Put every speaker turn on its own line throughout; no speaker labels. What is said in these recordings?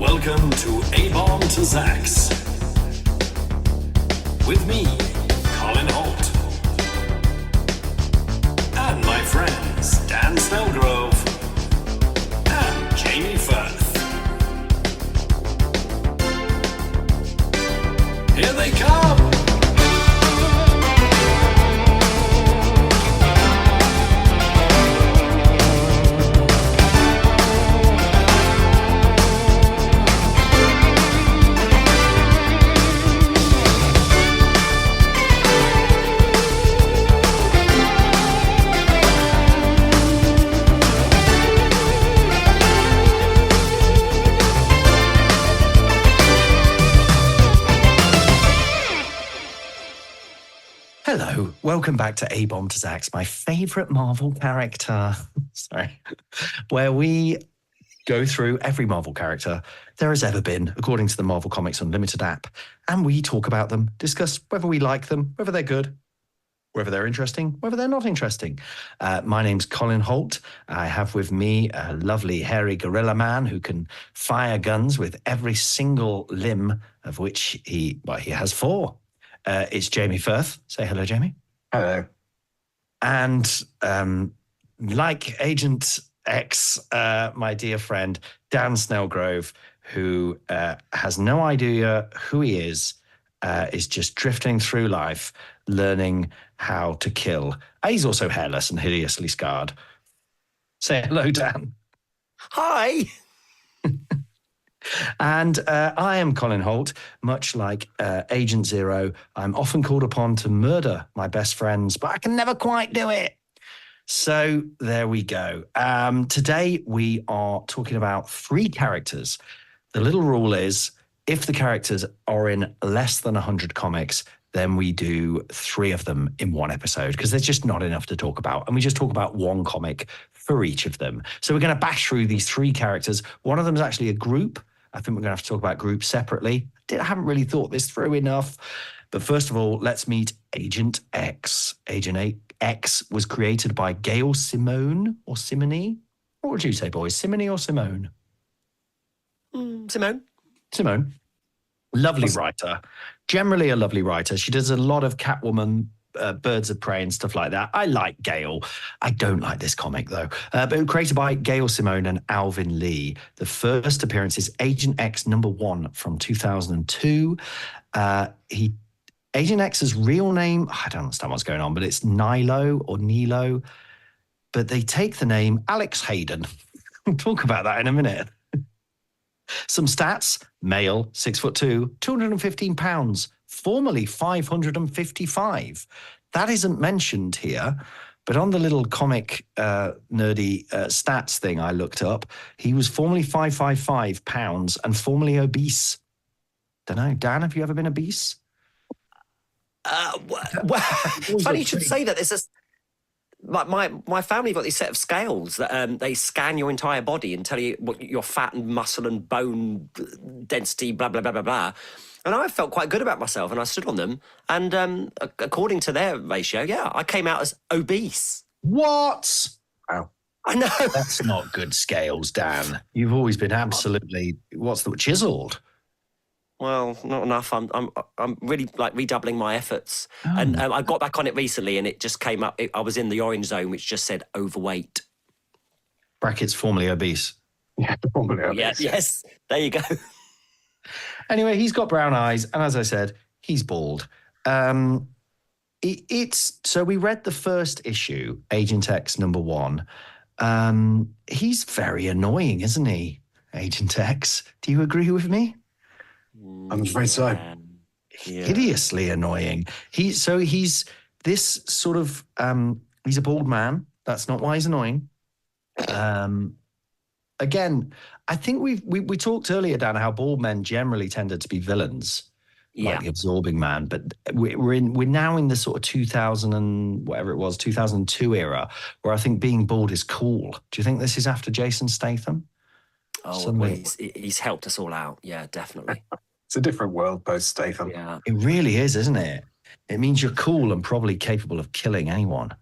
Welcome to abombtozzzax. With me, Colin Holt. And my friends, Dan Snelgrove and Jamie Firth. Here they come!
Hello, welcome back to abombtozzzax, my favourite Marvel character. Sorry. Where we go through every Marvel character there has ever been, according to the Marvel Comics Unlimited app, and we talk about them, discuss whether we like them, whether they're good, whether they're interesting, whether they're not interesting. My name's Colin Holt. I have with me a lovely hairy gorilla man who can fire guns with every single limb of which he has 4. It's Jamie Firth. Say hello, Jamie.
Hello.
And like Agent X, my dear friend, Dan Snelgrove, who has no idea who he is just drifting through life, learning how to kill. He's also hairless and hideously scarred. Say hello, Dan.
Hi.
And I am Colin Holt. Much like Agent Zero, I'm often called upon to murder my best friends, but I can never quite do it. So there we go. Today we are talking about 3 characters. The little rule is if the characters are in less than 100 comics, then we do 3 of them in one episode because there's just not enough to talk about. And we just talk about one comic for each of them. So we're going to bash through these 3 characters. One of them is actually a group. I think we're going to have to talk about groups separately. I haven't really thought this through enough. But first of all, let's meet Agent X. Agent X was created by Gail Simone or Simone. What would you say, boys? Simone or Simone?
Simone.
Simone. Lovely writer. Generally a lovely writer. She does a lot of Catwoman, Birds of Prey and stuff like that. I like Gail. I don't like this comic though. But created by Gail Simone and Alvin Lee. The first appearance is Agent X #1 from 2002. Agent X's real name, I don't understand what's going on, but it's Nilo. But they take the name Alex Hayden. We'll talk about that in a minute. Some stats: male, 6'2", 215 pounds. Formerly 555. That isn't mentioned here, but on the little comic nerdy stats thing I looked up, he was formerly 555 pounds and formerly obese. Don't know. Dan, have you ever been obese?
Well, funny you should say that. There's this. My family got this set of scales that they scan your entire body and tell you what your fat and muscle and bone density, blah blah blah blah blah. And I felt quite good about myself, and I stood on them. And according to their ratio, yeah, I came out as obese.
What?
Wow.
I know.
That's not good scales, Dan. You've always been absolutely, chiseled.
Well, not enough. I'm really like redoubling my efforts.
Oh.
And I got back on it recently, and it just came up. I was in the orange zone, which just said overweight.
Brackets formerly obese.
Yeah, probably.
Yeah, yes. There you go.
Anyway, he's got brown eyes, and as I said, he's bald. So we read the first issue, Agent X #1. He's very annoying, isn't he, Agent X? Do you agree with me?
I'm afraid so.
Yeah.
Hideously annoying. He's this sort of he's a bald man. That's not why he's annoying. Again, I think we talked earlier, Dan, how bald men generally tended to be villains, like the Absorbing Man. But we're now in the sort of 2002 era, where I think being bald is cool. Do you think this is after Jason Statham?
Oh, well, he's helped us all out. Yeah, definitely.
It's a different world post Statham.
Yeah,
It really is, isn't it? It means you're cool and probably capable of killing anyone.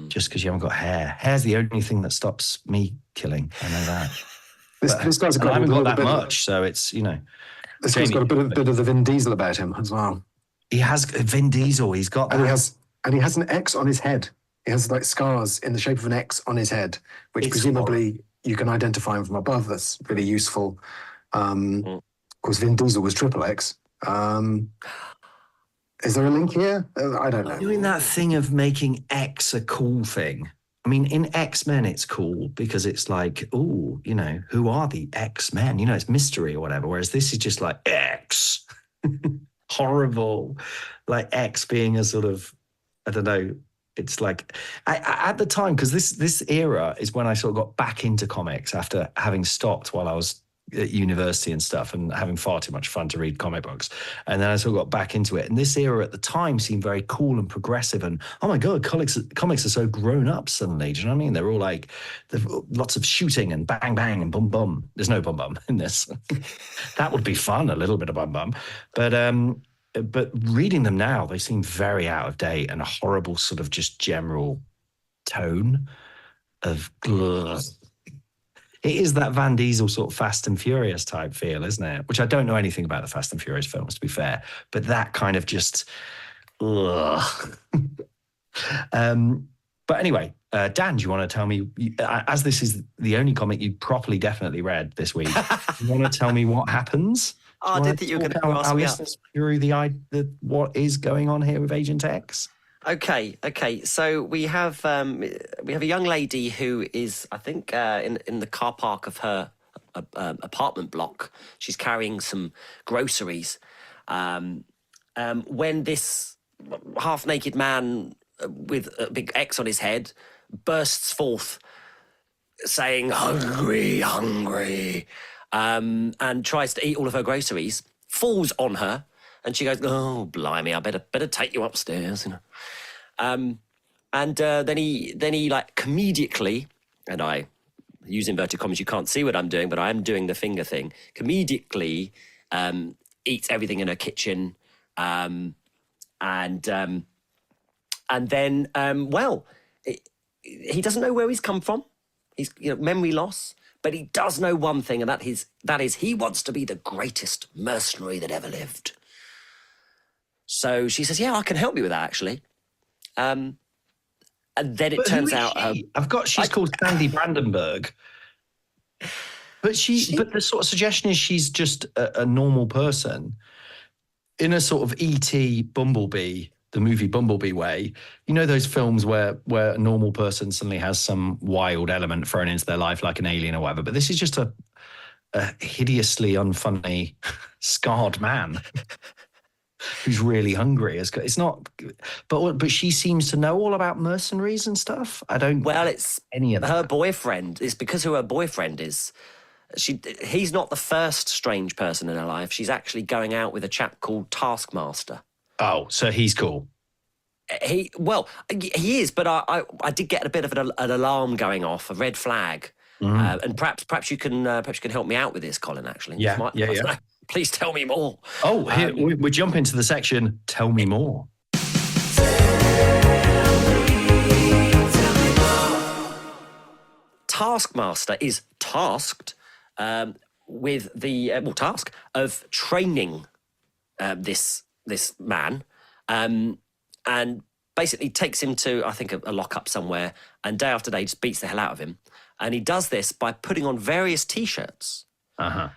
Just because you haven't got hair. Hair's the only thing that stops me killing. I know that.
This guy's
And
got
I haven't got that
bit
much, so it's,
This guy's got a bit of the Vin Diesel about him as well.
he has Vin Diesel. He's got that.
And he has an X on his head. He has like scars in the shape of an X on his head, which
It's
presumably you can identify him from above. That's really useful. Of course, Vin Diesel was triple X. Is there a link here? I don't know.
Doing that thing of making X a cool thing. I mean, in X-Men, it's cool because it's like, oh, who are the X-Men? It's mystery or whatever. Whereas this is just like X. Horrible. Like X being a sort of, I don't know. It's like, at the time, because this era is when I sort of got back into comics after having stopped while I was at university and stuff and having far too much fun to read comic books. And then I sort of got back into it. And this era at the time seemed very cool and progressive. And oh my God, comics are so grown up suddenly. Do you know what I mean? They're all like, there's lots of shooting and bang, bang and bum, bum. There's no bum, bum in this. That would be fun, a little bit of bum, bum. But reading them now, they seem very out of date and a horrible sort of just general tone of it is that Van Diesel sort of Fast and Furious type feel, isn't it? Which I don't know anything about the Fast and Furious films, to be fair, but that kind of just, ugh. But anyway, Dan, do you want to tell me, as this is the only comic you properly definitely read this week, you want to tell me what happens?
I did think you were going to ask me up.
Through what is going on here with Agent X?
Okay. So we have a young lady who is, I think, in the car park of her apartment block. She's carrying some groceries. When this half-naked man with a big X on his head bursts forth, saying "hungry, hungry," and tries to eat all of her groceries, falls on her. And she goes, "Oh, blimey! I better take you upstairs." And then he like comedically, and I use inverted commas. You can't see what I'm doing, but I am doing the finger thing. Comedically, eats everything in her kitchen, and then he doesn't know where he's come from. He's memory loss. But he does know one thing, and that is he wants to be the greatest mercenary that ever lived. So she says, "Yeah, I can help you with that, actually." And then it turns out,
she's called Sandy Brandenburg. But but the sort of suggestion is she's just a normal person in a sort of E.T. Bumblebee, the movie Bumblebee way. Those films where a normal person suddenly has some wild element thrown into their life, like an alien or whatever. But this is just a hideously unfunny, scarred man who's really hungry. It's not, but she seems to know all about mercenaries and stuff. I don't.
Well, it's
any of that.
Her boyfriend. It's because who her boyfriend is. He's not the first strange person in her life. She's actually going out with a chap called Taskmaster.
Oh, so he's cool.
He is, but I did get a bit of an alarm going off, a red flag, and perhaps you can help me out with this, Colin. Actually,
yeah.
Please tell me more.
Oh, here we jump into the section. Tell me more.
Taskmaster is tasked with the task of training this man, and basically takes him to, I think, a lockup somewhere, and day after day just beats the hell out of him. And he does this by putting on various T-shirts.
Uh-huh.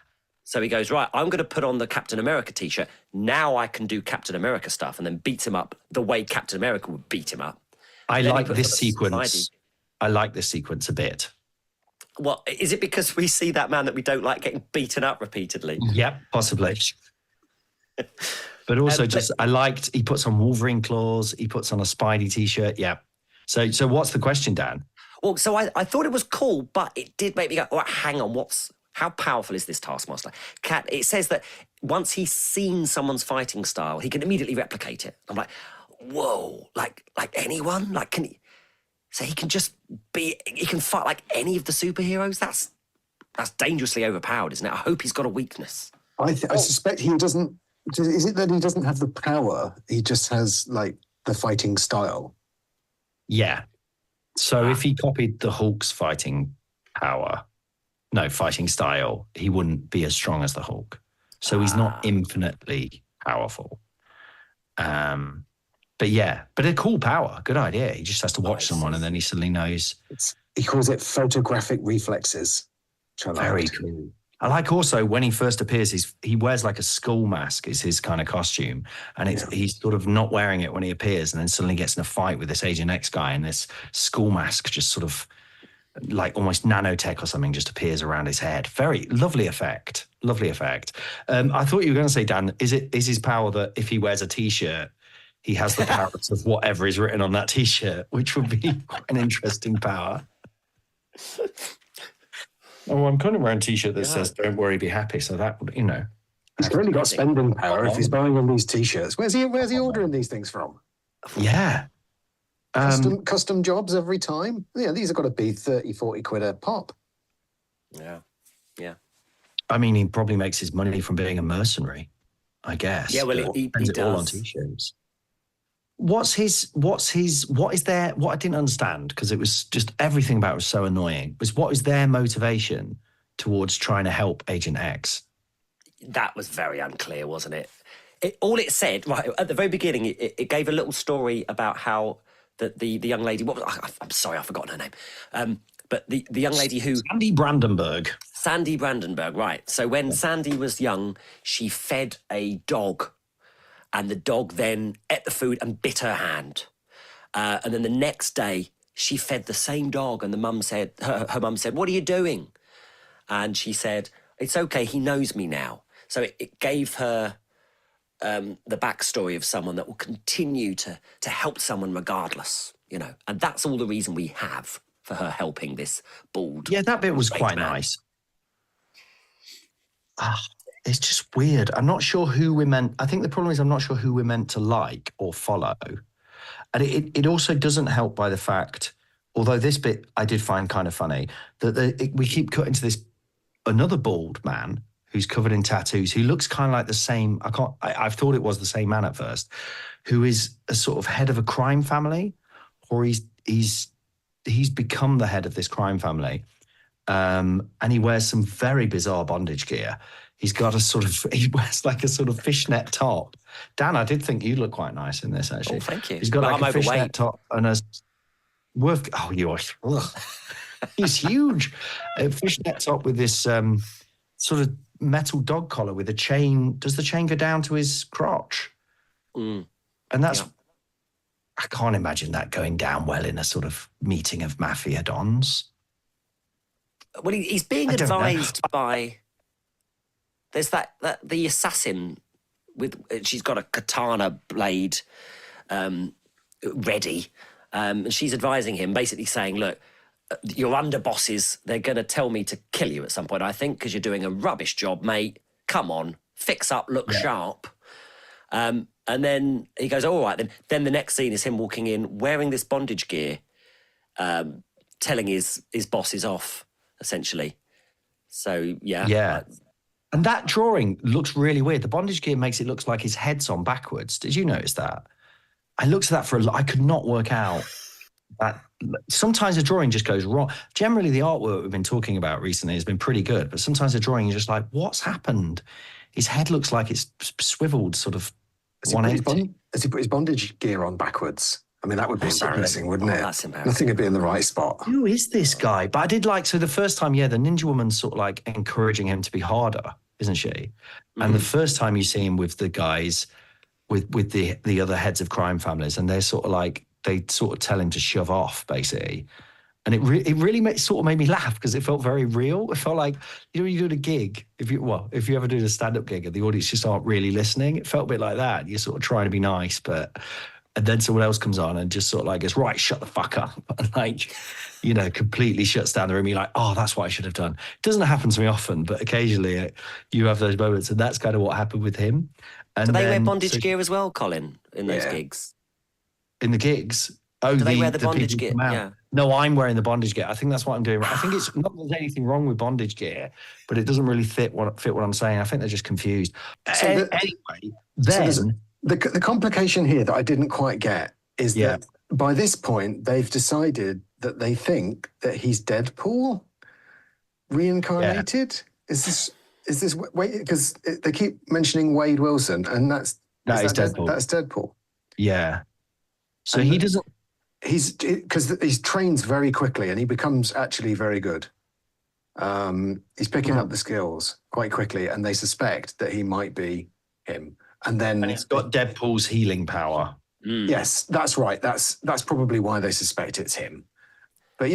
So he goes, right, I'm going to put on the Captain America T-shirt. Now I can do Captain America stuff, and then beats him up the way Captain America would beat him up.
I like this sequence. I like this sequence a bit.
Well, is it because we see that man that we don't like getting beaten up repeatedly?
Yep, possibly. But also I liked, he puts on Wolverine claws, he puts on a Spidey T-shirt. Yeah. So what's the question, Dan?
Well, so I thought it was cool, but it did make me go, oh, hang on, how powerful is this Taskmaster? It says that once he's seen someone's fighting style, he can immediately replicate it. I'm like, whoa, like anyone? Like, can he? So he can fight like any of the superheroes? That's dangerously overpowered, isn't it? I hope he's got a weakness.
I suspect he doesn't. Is it that he doesn't have the power? He just has like the fighting style.
Yeah. So if he copied the Hulk's fighting power, fighting style, he wouldn't be as strong as the Hulk. So he's not infinitely powerful. But a cool power. Good idea. He just has to watch someone and then he suddenly knows.
He calls it photographic reflexes.
Very cool. I like also when he first appears, he wears like a skull mask is his kind of costume. And he's sort of not wearing it when he appears and then suddenly gets in a fight with this Agent X guy and this skull mask just sort of like almost nanotech or something just appears around his head. Very lovely effect. Lovely effect. I thought you were going to say, Dan, is his power that if he wears a T-shirt, he has the powers of whatever is written on that T-shirt, which would be quite an interesting power. Oh, I'm kind of wearing a T-shirt that says, "Don't worry, be happy." So that would,
He's clearly got spending power if he's buying all these T-shirts. Where's he ordering these things from?
Yeah.
Custom jobs every time. Yeah, these have got to be 30, 40 quid a pop.
Yeah.
I mean, he probably makes his money from being a mercenary, I guess.
Yeah, well, he
spends
does.
It all on T-shirts. What I didn't understand, because it was just everything about it was so annoying, was what is their motivation towards trying to help Agent X?
That was very unclear, wasn't it? All it said, right, at the very beginning, it gave a little story about how the young lady, I'm sorry, I've forgotten her name. But the young lady who...
Sandy Brandenburg, right. So when Sandy was young, she fed a dog. And the dog then ate the food and bit her hand. And then the next day, she fed the same dog. And the mum said, her mum said, "What are you doing?" And she said, "It's okay, he knows me now." So it gave her the backstory of someone that will continue to help someone regardless, And that's all the reason we have for her helping this bald. Yeah, that bit was quite nice. It's just weird. I'm not sure who we're meant... I think the problem is I'm not sure who we're meant to like or follow. And it also doesn't help by the fact, although this bit I did find kind of funny, that we keep cutting to this another bald man who's covered in tattoos, who looks kind of like the same... I've thought it was the same man at first, who is a sort of head of a crime family, or he's become the head of this crime family. And he wears some very bizarre bondage gear. He wears like a sort of fishnet top. Dan, I did think you look quite nice in this, actually.
Oh, thank you.
He's got like a fishnet top and a you are. He's huge. A fishnet top with this sort of metal dog collar with a chain. Does the chain go down to his crotch? And that's... Yeah. I can't imagine that going down well in a sort of meeting of mafia dons.
Well, he's being advised by... There's the assassin she's got a katana blade ready, and she's advising him, basically saying, "Look, your underbosses, they're going to tell me to kill you at some point, I think, because you're doing a rubbish job, mate. Come on, fix up, look sharp." And then he goes, "All right, then." Then the next scene is him walking in, wearing this bondage gear, telling his bosses off, essentially. So, yeah.
And that drawing looks really weird. The bondage gear makes it look like his head's on backwards. Did you notice that? I looked at that I could not work out that. Sometimes the drawing just goes wrong. Generally, the artwork we've been talking about recently has been pretty good, but sometimes the drawing is just like, what's happened? His head looks like it's swiveled sort of 180.
Has he put his bondage gear on backwards? I mean, that would be embarrassing, wouldn't it?
That's embarrassing.
Nothing would be in the right spot.
Who is this guy? But I did like, so the first time, the Ninja Woman's sort of like encouraging him to be harder, isn't she? Mm-hmm. And the first time you see him with the guys, with the other heads of crime families, and they're sort of like, they sort of tell him to shove off, basically. And it really made me laugh because it felt very real. It felt like, you do a gig, if you ever do the stand-up gig and the audience just aren't really listening, it felt a bit like that. You're sort of trying to be nice, and then someone else comes on and just sort of like goes, "Right, shut the fuck up." And like, completely shuts down the room. You're like, "Oh, that's what I should have done." It doesn't happen to me often, but occasionally you have those moments, and that's kind of what happened with him. And
do they wear bondage gear as well, Colin, in those gigs?
In the gigs? Oh,
do they wear the bondage gear? Yeah.
No, I'm wearing the bondage gear. I think that's what I'm doing. I think it's not that there's anything wrong with bondage gear, but it doesn't really fit what I'm saying. I think they're just confused. So anyway, then...
So the complication here that I didn't quite get is that by this point, they've decided that they think that he's Deadpool. reincarnated? Is this wait? Because they keep mentioning Wade Wilson, and
that is Deadpool.
That's Deadpool.
Yeah. So
And
he doesn't.
Because he trains very quickly, and he becomes actually very good. He's picking up the skills quite quickly, and they suspect that he might be him. And
he's got Deadpool's healing power.
Yes, that's right. That's probably why they suspect it's him. But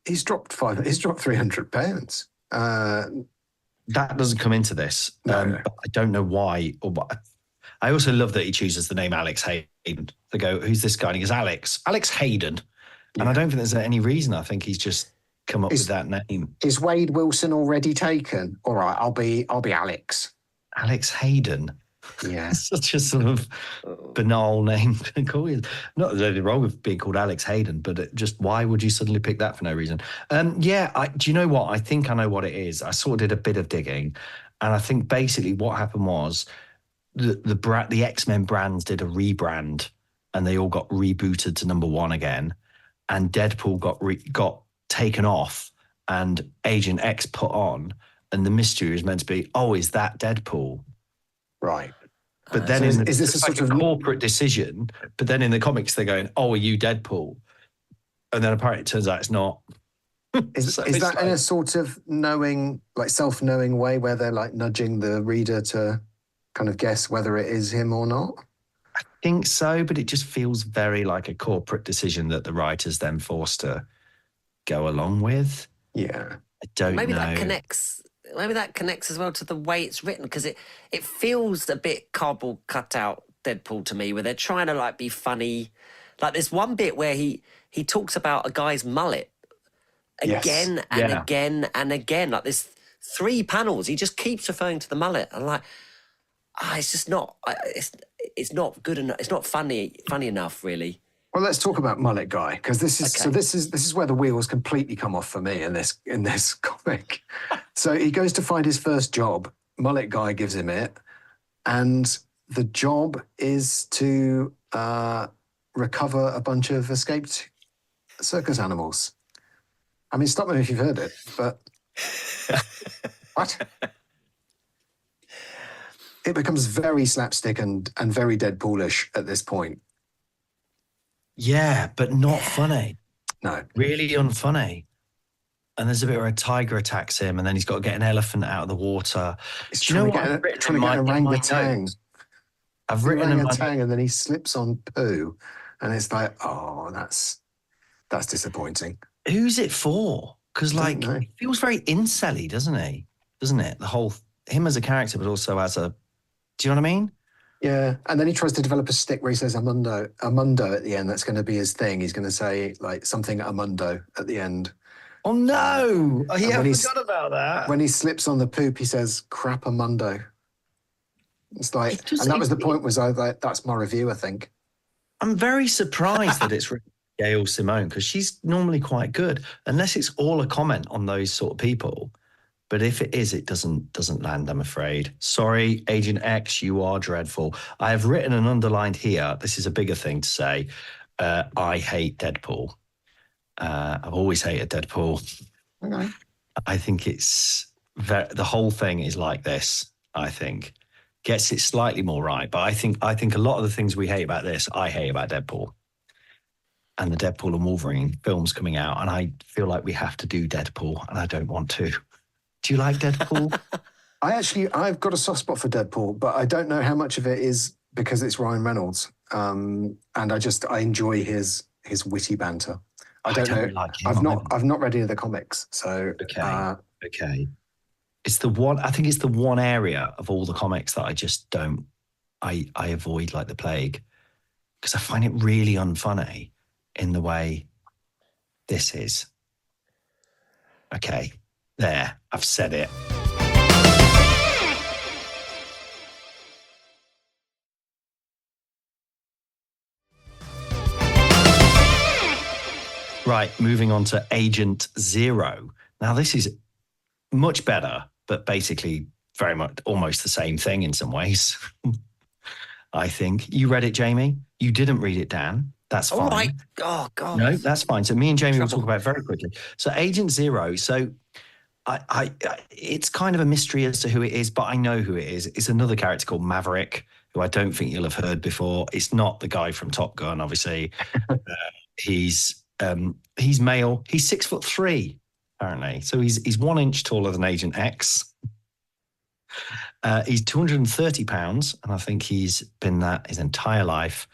he's dropped 300 pounds.
That doesn't come into this.
No.
But I don't know why. I also love that he chooses the name Alex Hayden. They go, "Who's this guy?" And he goes, Alex Hayden. And I don't think there's any reason. I think he's just come up with that name.
Is Wade Wilson already taken? All right, I'll be Alex.
Alex Hayden.
Yeah.
Such a sort of banal name to call you. Not that anything wrong with being called Alex Hayden, but just why would you suddenly pick that for no reason? Do you know what? I think I know what it is. I sort of did a bit of digging, and I think basically what happened was the X-Men brands did a rebrand, and they all got rebooted to number one again, and Deadpool got taken off, and Agent X put on, and the mystery is meant to be, is that Deadpool?
Right.
But then
is this a sort of
corporate decision? But then in the comics they're going, "Oh, are you Deadpool?" And then apparently it turns out it's not.
Is that in a sort of knowing, like self-knowing way, where they're like nudging the reader to kind of guess whether it is him or not?
I think so, but it just feels very like a corporate decision that the writers then forced to go along with.
Yeah.
I don't know.
Maybe that connects as well to the way it's written, because it feels a bit cardboard cutout Deadpool to me, where they're trying to like be funny. Like there's one bit where he talks about a guy's mullet again and again and again. Like there's 3 panels. He just keeps referring to the mullet. I'm like, it's just not. It's not good enough. It's not funny enough, really.
Well, let's talk about Mullet Guy, because this is where the wheels completely come off for me in this comic. So he goes to find his first job. Mullet Guy gives him it, and the job is to recover a bunch of escaped circus animals. I mean, stop me if you've heard it, but what? It becomes very slapstick and very Deadpoolish at this point.
Yeah, but not funny.
No.
Really unfunny. And there's a bit where a tiger attacks him, and then he's got to get an elephant out of the water.
He's trying to get an orangutan.
I've written
an orangutan, and then he slips on poo, and it's like, that's disappointing.
Who's it for? Because he feels very incel-y, doesn't he? Doesn't it? The whole him as a character, but also as a. Do you know what I mean?
Yeah, and then he tries to develop a stick where he says Amundo at the end. That's going to be his thing. He's going to say like something Amundo at the end.
Oh no! I forgot about that.
When he slips on the poop, he says "crap Amundo." It's like, and that was the point. Was I like, that's my review? I think.
I'm very surprised that it's written by Gail Simone, because she's normally quite good, unless it's all a comment on those sort of people. But if it is, it doesn't land, I'm afraid. Sorry, Agent X, you are dreadful. I have written and underlined here, this is a bigger thing to say, I hate Deadpool. I've always hated Deadpool.
Okay.
I think the whole thing is like this, I think. Gets it slightly more right, but I think a lot of the things we hate about this, I hate about Deadpool. And the Deadpool and Wolverine films coming out, and I feel like we have to do Deadpool, and I don't want to. Do you like Deadpool?
I've got a soft spot for Deadpool, but I don't know how much of it is because it's Ryan Reynolds. And I enjoy his witty banter. I don't know.
Like him,
I've not read any of the comics, so
okay. It's the one. I think it's the one area of all the comics that I just don't. I avoid like the plague, because I find it really unfunny in the way this is. Okay. There, I've said it. Right, moving on to Agent Zero. Now, this is much better, but basically very much almost the same thing in some ways. I think. You read it, Jamie? You didn't read it, Dan. That's fine.
All right. Oh, God.
No, that's fine. So me and Jamie will talk about it very quickly. So Agent Zero. So it's kind of a mystery as to who it is, but I know who it is. It's another character called Maverick, who I don't think you'll have heard before. It's not the guy from Top Gun, obviously. He's male. He's 6'3", apparently. So he's 1 inch taller than Agent X. He's 230 pounds, and I think he's been that his entire life.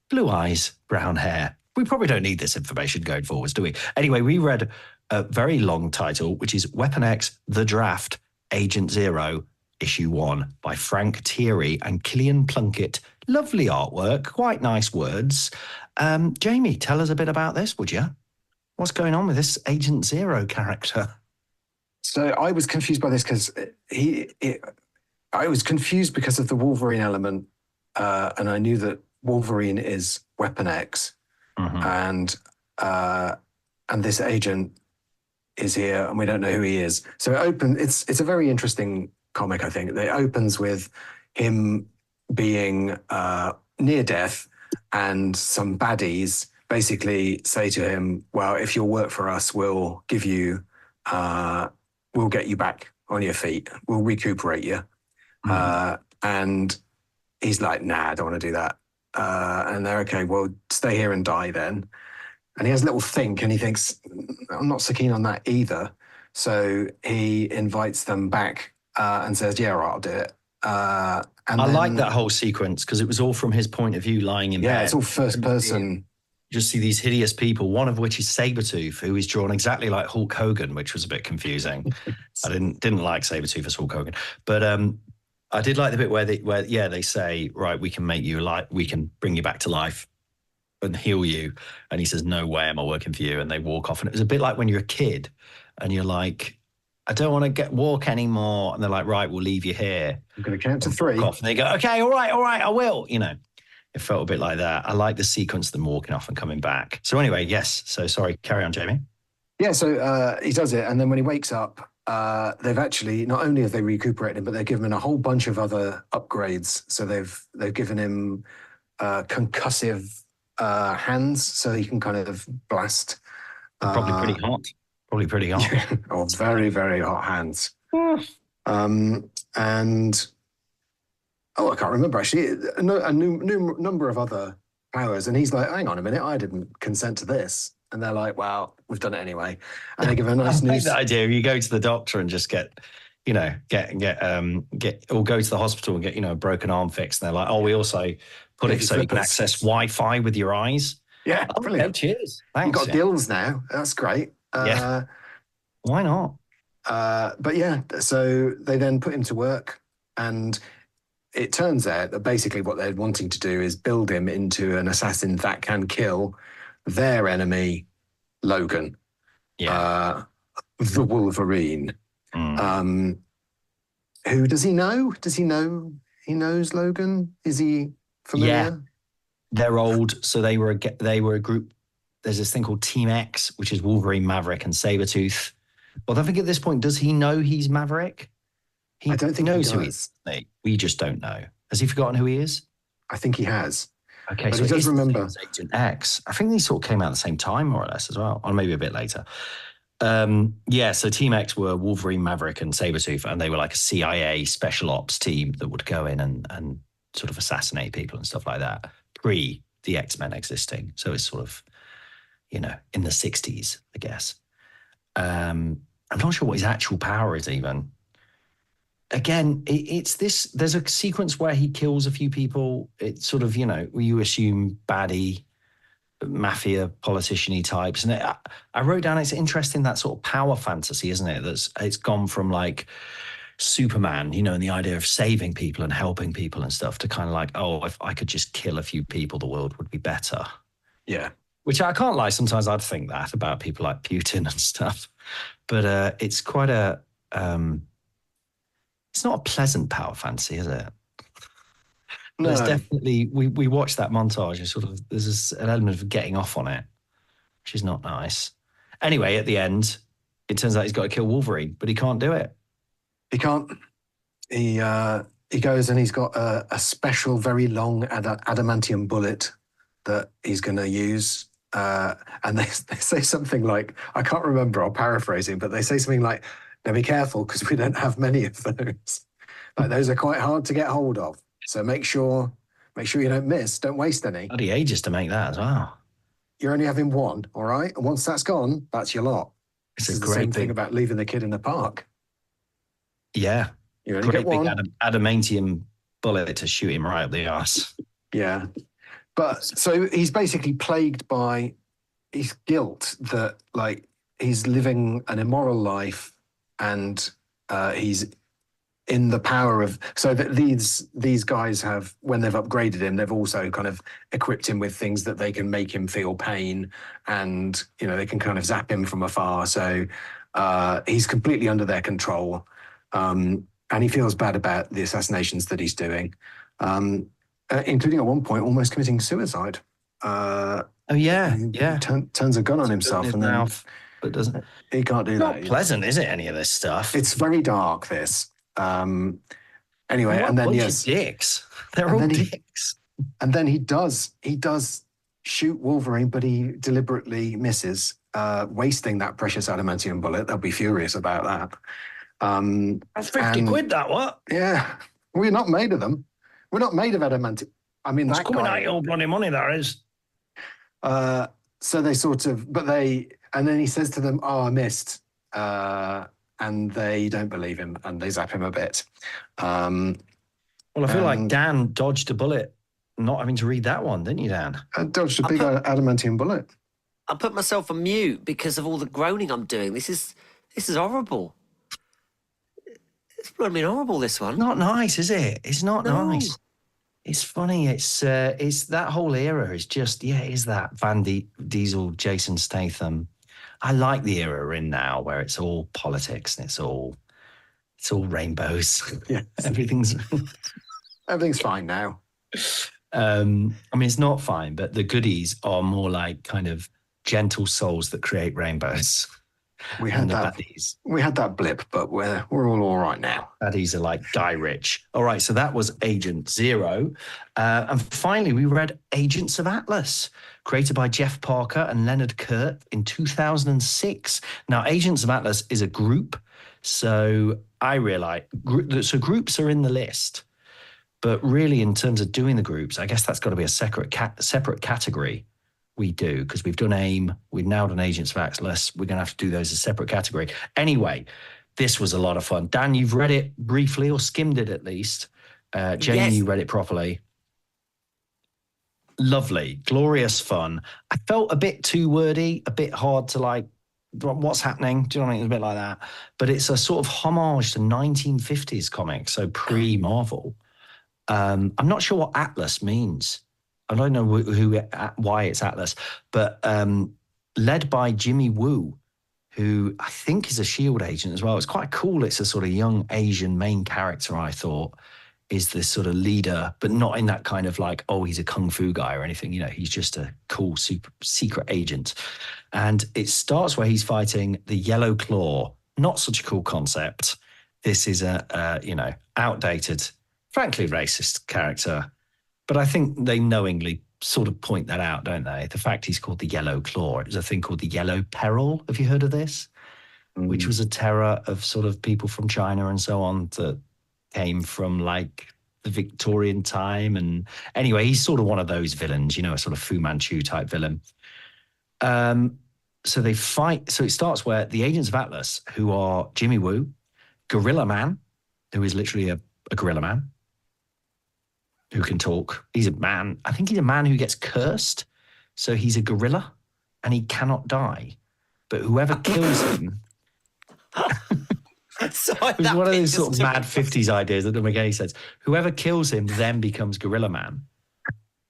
Blue eyes, brown hair. We probably don't need this information going forwards, do we? Anyway, we read a very long title, which is Weapon X, The Draft, Agent Zero, Issue 1 by Frank Thierry and Killian Plunkett. Lovely artwork, quite nice words. Jamie, tell us a bit about this, would you? What's going on with this Agent Zero character?
So I was confused by this because I was confused because of the Wolverine element, and I knew that Wolverine is Weapon X, and this agent is here, and we don't know who he is. So it's a very interesting comic. I think it opens with him being near death, and some baddies basically say to him, "Well, if you'll work for us, we'll give you, we'll get you back on your feet. We'll recuperate you." And he's like, "Nah, I don't want to do that." And they're okay, well, stay here and die then. And he has a little think, and he thinks, I'm not so keen on that either. So he invites them back and says, yeah, all right, I'll do it. And
I like that whole sequence because it was all from his point of view lying in bed.
Yeah, it's all first person.
You just see these hideous people, one of which is Sabretooth, who is drawn exactly like Hulk Hogan, which was a bit confusing. I didn't like Sabretooth as Hulk Hogan. But I did like the bit where they say, right, we can make you we can bring you back to life and heal you. And he says, no way am I working for you. And they walk off. And it was a bit like when you're a kid and you're like, I don't want to walk anymore. And they're like, right, we'll leave you here.
I'm going to count to 3.
Off. And they go, okay, all right, I will. You know, it felt a bit like that. I like the sequence of them walking off and coming back. So anyway, yes. So sorry, carry on, Jamie.
Yeah, so he does it. And then when he wakes up, they've actually, not only have they recuperated him, but they've given him a whole bunch of other upgrades. So they've given him concussive hands, so he can kind of blast.
Probably pretty hot.
Yeah, oh, very, very hot hands. And I can't remember actually. A new number of other powers, and he's like, "Hang on a minute, I didn't consent to this." And they're like, "Well, we've done it anyway." And they give a nice news.
That idea. You go to the doctor and just get or go to the hospital and get a broken arm fixed. And they're like, "Oh, we also put it so you can access Wi-Fi with your eyes."
Yeah, brilliant.
Okay, cheers. Thanks.
You've got gills now. That's great.
Yeah. Why not?
But yeah, so they then put him to work, and it turns out that basically what they're wanting to do is build him into an assassin that can kill their enemy, Logan.
Yeah.
The Wolverine. Who does he know? Does he know he knows Logan? Is he familiar?
Yeah. They're old, so they were a group. There's this thing called Team X, which is Wolverine, Maverick, and Sabretooth. Well, I think at this point, does he know he's Maverick?
I don't think he knows
who he is. We just don't know. Has he forgotten who he is?
I think he has.
Okay,
but
so
he does remember.
Agent X. I think these sort of came out at the same time, more or less, as well, or maybe a bit later. So Team X were Wolverine, Maverick, and Sabretooth, and they were like a CIA special ops team that would go in and sort of assassinate people and stuff like that, pre the X-Men existing. So it's sort of, in the 60s, I guess. I'm not sure what his actual power is even. Again, it's this, there's a sequence where he kills a few people. It's sort of, you assume baddie, mafia, politician-y types. And I wrote down, it's interesting, that sort of power fantasy, isn't it? It's gone from like Superman, and the idea of saving people and helping people and stuff, to kind of like, oh, if I could just kill a few people, the world would be better.
Yeah.
Which I can't lie, sometimes I'd think that about people like Putin and stuff. But it's quite a... it's not a pleasant power fantasy, is it? No. There's definitely... We watched that montage and sort of... There's an element of getting off on it, which is not nice. Anyway, at the end, it turns out he's got to kill Wolverine, but he can't do it.
He can't. He goes and he's got a special, very long adamantium bullet that he's going to use. And they say something like, I can't remember, I'll paraphrase him, but they say something like, Now be careful because we don't have many of those. Like those are quite hard to get hold of. So make sure you don't miss. Don't waste any.
Bloody ages to make that as well.
You're only having one, all right? And once that's gone, that's your lot.
It's
This
a
is the
great
same thing
big,
about leaving the kid in the park.
yeah,
You only
great
get
big
one.
adamantium bullet to shoot him right up the arse.
Yeah. But so he's basically plagued by his guilt that like he's living an immoral life and he's in the power of so that these guys have when they've upgraded him, they've also kind of equipped him with things that they can make him feel pain and they can kind of zap him from afar. So he's completely under their control. And he feels bad about the assassinations that he's doing. Including at one point almost committing suicide.
Oh yeah.
Turns a gun on himself and then
mouth, but doesn't.
he can't do
Not
that.
pleasant, is it? Any of this stuff?
It's very dark. This. Anyway,
What
and then
bunch
yes,
of dicks. They're
And
all
then he-
dicks.
and then he does shoot Wolverine, but he deliberately misses, wasting that precious adamantium bullet. They'll be furious about that.
That's 50 quid. That what?
Yeah, we're not made of them. We're not made of adamantium. I mean,
It's
that
coming
guy.
out your bloody money. That is.
So they sort of, and then he says to them, "Oh, I missed," and they don't believe him, and they zap him a bit.
Well, I feel like
And-
Dan dodged a bullet, not having to read that one, didn't you, Dan?
Dodged a big adamantium bullet.
I put myself on mute because of all the groaning I'm doing. This is horrible. It's bloody horrible, this one.
Not nice, is it? It's not
No.
nice. It's funny. It's that whole era is just is that Diesel, Jason Statham. I like the era we're in now where it's all politics and it's all rainbows.
Yeah,
Everything's.
everything's fine now.
I mean, it's not fine, but the goodies are more like kind of gentle souls that create rainbows.
We had
And the
that.
baddies.
We had that blip, but we're all right now.
Baddies are like die rich. All right, so that was Agent Zero. And finally, we read Agents of Atlas, created by Jeff Parker and Leonard Kurt in 2006. Now, Agents of Atlas is a group. So I realize, so groups are in the list. But really, in terms of doing the groups, I guess that's got to be a separate category we do, because we've done AIM, we've now done Agents of Atlas. We're going to have to do those as a separate category. Anyway, this was a lot of fun. Dan, you've read it briefly or skimmed it at least. Jamie,
Yes.
you read it properly. Lovely, glorious fun. I felt a bit too wordy, a bit hard to like, what's happening? Do you know what I mean? It's a bit like that. But it's a sort of homage to 1950s comics, so pre-Marvel. I'm not sure what Atlas means. I don't know why it's Atlas, but led by Jimmy Woo, who I think is a S.H.I.E.L.D. agent as well. It's quite cool. It's a sort of young Asian main character, I thought, is this sort of leader, but not in that kind of like, oh, he's a kung fu guy or anything. He's just a cool, super secret agent. And it starts where he's fighting the Yellow Claw. Not such a cool concept. This is a outdated, frankly racist character. But I think they knowingly sort of point that out, don't they? The fact he's called the Yellow Claw. It was a thing called the Yellow Peril. Have you heard of this? Which was a terror of sort of people from China and so on that came from like the Victorian time. And anyway, he's sort of one of those villains, a sort of Fu Manchu type villain. So they fight. So it starts where the Agents of Atlas, who are Jimmy Woo, Gorilla Man, who is literally a gorilla man, who can talk. He's a man. I think he's a man who gets cursed. So he's a gorilla and he cannot die. But whoever kills him,
So
it's
that
one of
bit
those sort of
just
mad 50s ideas that doesn't make any sense. Whoever kills him then becomes Gorilla Man.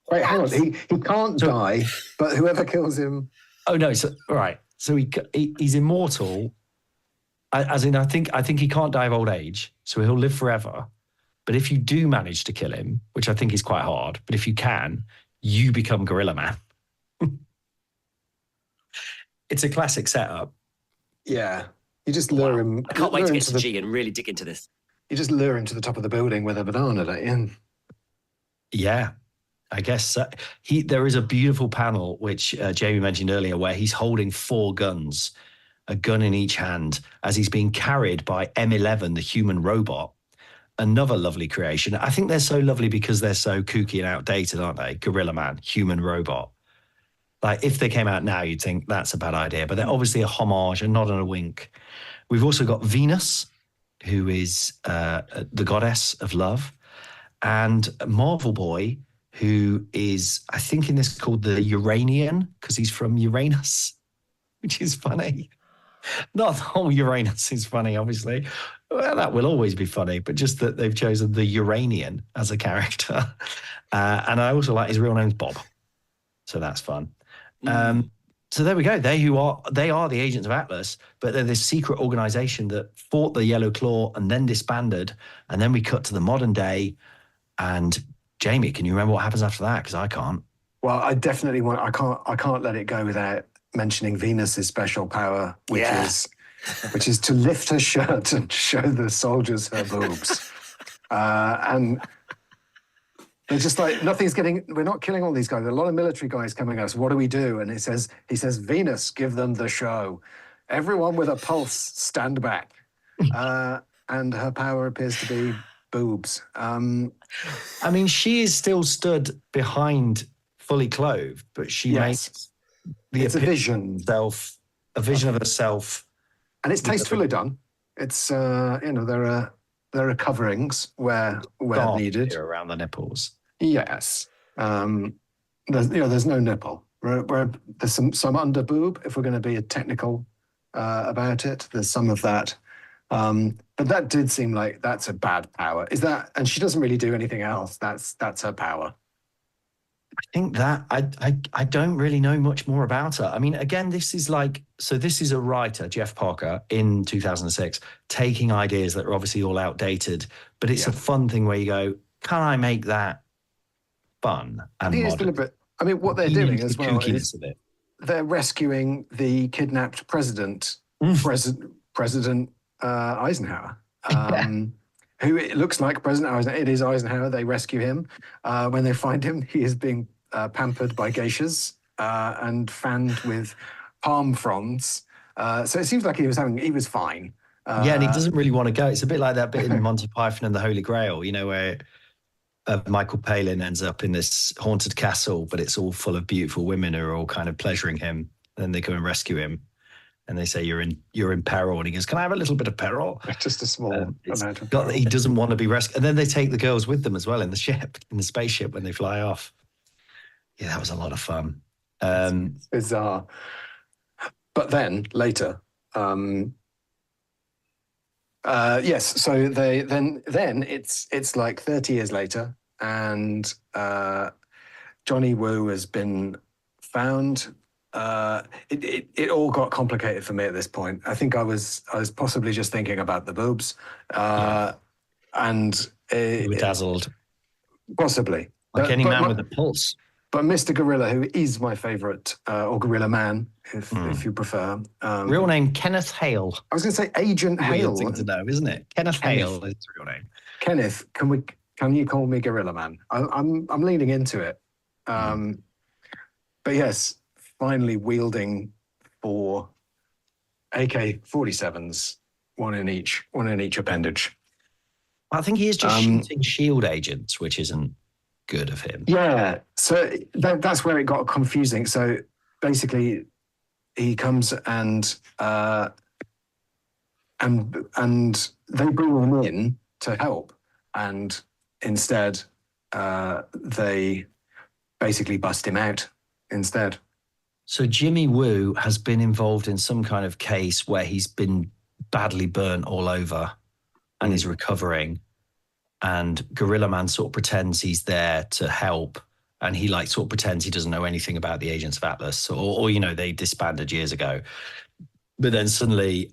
Wait, hang on. He can't die, but whoever kills him.
Oh no! So all right. So he's immortal. As in, I think he can't die of old age, so he'll live forever. But if you do manage to kill him, which I think is quite hard, but if you can, you become Gorilla Man. It's a classic setup.
Yeah, you just lure him.
I can't wait
lure
to
him
get to
the-
G and really dig into this.
You just lure him to the top of the building with a banana, don't you?
Yeah, I guess there is a beautiful panel which Jamie mentioned earlier where he's holding 4 guns a gun in each hand, as he's being carried by M11, the human robot. Another lovely creation. I think they're so lovely because they're so kooky and outdated, aren't they? Gorilla Man, human robot. Like, if they came out now, you'd think that's a bad idea, but they're obviously a homage, a nod and a wink. We've also got Venus, who is the goddess of love, and Marvel Boy, who is, I think in this called the Uranian, because he's from Uranus, which is funny. Not the whole Uranus is funny, obviously. Well, that will always be funny, but just that they've chosen the Uranian as a character. And I also like his real name's Bob. So that's fun. So there we go. They are the agents of Atlas, but they're this secret organization that fought the Yellow Claw and then disbanded. And then we cut to the modern day. And Jamie, can you remember what happens after that? Because I can't.
Well, I definitely want. I can't let it go without mentioning Venus's special power, which is to lift her shirt and show the soldiers her boobs. And they're just like, we're not killing all these guys. There are a lot of military guys coming at us. What do we do? And he says, Venus, give them the show. Everyone with a pulse, stand back. And her power appears to be boobs.
I mean, she is still stood behind fully clothed, but she makes
it's a vision.
A vision of herself.
And it's tastefully done. It's, there are coverings where needed.
Around the nipples.
Yes. There's no nipple. There's some under boob, if we're going to be technical about it. There's some of that. But that did seem like that's a bad power. Is that, and she doesn't really do anything else. That's her power.
I think that I don't really know much more about her. I mean, again, this is a writer, Jeff Parker, in 2006, taking ideas that are obviously all outdated, but it's a fun thing where you go, can I make that fun and
I think it's deliberate. I mean, what they're doing as well is they're rescuing the kidnapped president, President Eisenhower, who it looks like President Eisenhower. It is Eisenhower. They rescue him. When they find him, he is being pampered by geishas and fanned with palm fronds. So it seems like he was fine.
And he doesn't really want to go. It's a bit like that bit in Monty Python and the Holy Grail, where Michael Palin ends up in this haunted castle, but it's all full of beautiful women who are all kind of pleasuring him. Then they go and rescue him. And they say, you're in peril. And he goes, can I have a little bit of peril?
Just a small amount of peril.
He doesn't want to be rescued. And then they take the girls with them as well in the spaceship when they fly off. Yeah, that was a lot of fun.
It's bizarre. But then, later, yes, so then it's like 30 years later, and Johnny Woo has been found. It all got complicated for me at this point. I think I was possibly just thinking about the boobs, and
you were dazzled,
possibly
like any man with a pulse.
But Mr. Gorilla, who is my favourite, or Gorilla Man, if you prefer,
real name Kenneth Hale.
I was going to say Agent Hale.
Weird thing to know, isn't it? Kenneth Hale is his real name.
Kenneth, can you call me Gorilla Man? I'm leaning into it, but yes. Finally wielding 4 AK-47s, one in each appendage.
I think he is just shooting shield agents, which isn't good of him.
Yeah, so that's where it got confusing. So basically, he comes and they bring him in to help, and instead they basically bust him out instead.
So Jimmy Woo has been involved in some kind of case where he's been badly burnt all over and is recovering. And Gorilla Man sort of pretends he's there to help. And he sort of pretends he doesn't know anything about the Agents of Atlas or they disbanded years ago. But then suddenly,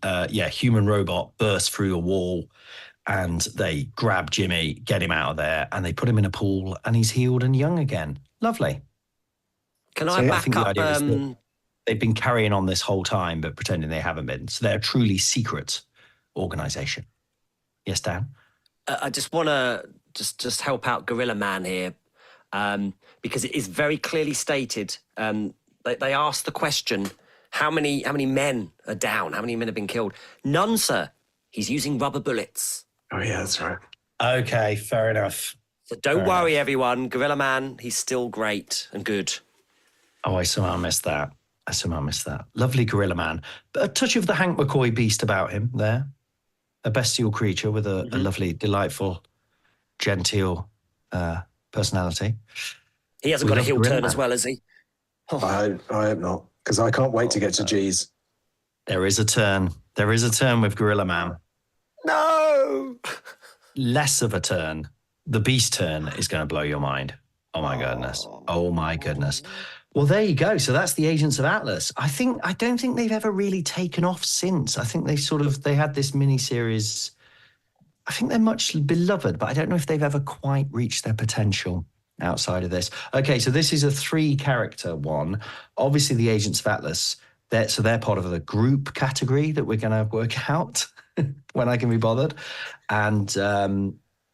human robot bursts through a wall and they grab Jimmy, get him out of there, and they put him in a pool and he's healed and young again. Lovely.
Can I back up?
They've been carrying on this whole time, but pretending they haven't been. So they're a truly secret organization. Yes, Dan?
I just want to just help out Gorilla Man here, because it is very clearly stated. They asked the question, How many men are down? How many men have been killed? None, sir. He's using rubber bullets.
Oh yeah, that's right.
Okay, fair enough.
So don't
Fair
worry,
enough.
everyone. Gorilla Man, he's still great and good.
Oh, I somehow missed that. Lovely Gorilla Man. But a touch of the Hank McCoy beast about him there. A bestial creature with a lovely, delightful, genteel personality.
He hasn't
We
got a
love
heel
Gorilla
turn as
Man.
well, has he?
I hope not, because I can't wait to get to G's.
There is a turn. With Gorilla Man.
No!
Less of a turn. The beast turn is going to blow your mind. Oh my goodness. Well, there you go. So that's the Agents of Atlas. I don't think they've ever really taken off since. I think they had this mini series. I think they're much beloved, but I don't know if they've ever quite reached their potential outside of this. Okay, so this is a 3-character one. Obviously, the Agents of Atlas, they're part of the group category that we're going to work out when I can be bothered. And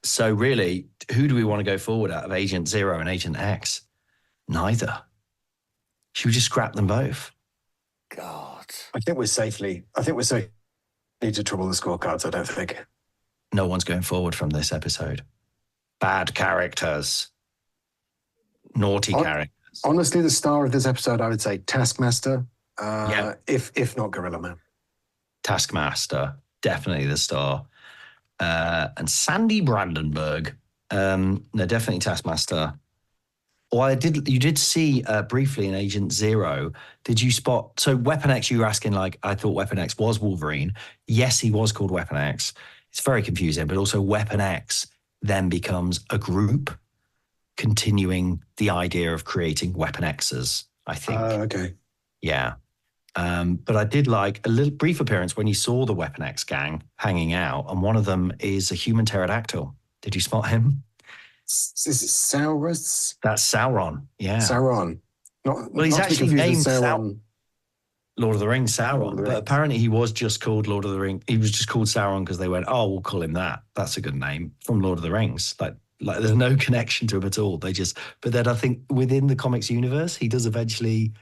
so really, who do we want to go forward out of Agent Zero and Agent X? Neither. Should we just scrap them both?
God.
I think we're safely to trouble the scorecards, I don't think.
No one's going forward from this episode. Bad characters. Naughty characters.
Honestly, the star of this episode, I would say Taskmaster,
Yeah.
if not Gorilla Man.
Taskmaster, definitely the star. And Sandy Brandenburg. No, definitely Taskmaster. Well, you did see briefly in Agent Zero, did you spot, so Weapon X, you were asking, like, I thought Weapon X was Wolverine. Yes, he was called Weapon X. It's very confusing, but also Weapon X then becomes a group continuing the idea of creating Weapon X's, I think.
Okay.
Yeah. But I did like a little brief appearance when you saw the Weapon X gang hanging out, and one of them is a human pterodactyl. Did you spot him?
Is it Saurus?
That's Sauron. Yeah.
Sauron.
Well, he's
not to be
actually
confused with
named
Sauron.
Lord of the Rings, Sauron.
Lord of the
But
Rings.
apparently he was just called Lord of the Rings. He was just called Sauron because they went, oh, we'll call him that. That's a good name from Lord of the Rings. Like there's no connection to him at all. But then I think within the comics universe, he does eventually,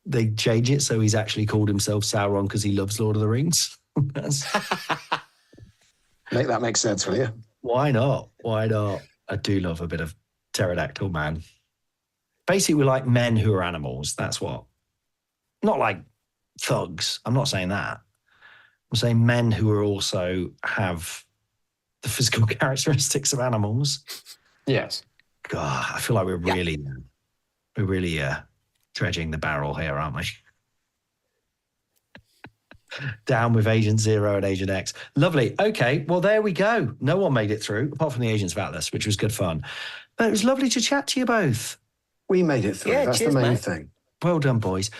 they change it. So he's actually called himself Sauron because he loves Lord of the Rings.
Make that make sense, will you?
Why not? I do love a bit of pterodactyl, man. Basically, we're like men who are animals. That's what. Not like thugs. I'm not saying that. I'm saying men who are also have the physical characteristics of animals.
Yes.
God, I feel like we're really dredging the barrel here, aren't we? Down with Agent Zero and Agent X. Lovely. Okay, well, there we go. No one made it through, apart from the Agents of Atlas, which was good fun. But it was lovely to chat to you both.
We made it through.
Yeah,
That's
cheers,
the main
mate.
thing.
Well done, boys.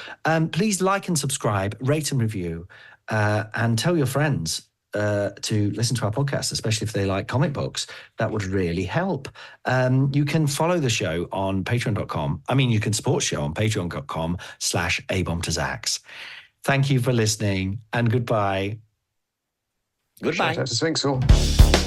Please like and subscribe, rate and review, and tell your friends to listen to our podcast, especially if they like comic books. That would really help. You can follow the show on patreon.com. You can support the show on patreon.com/abombtozzzax. Thank you for listening, and goodbye.
Goodbye.
Shout out to Sphinxel.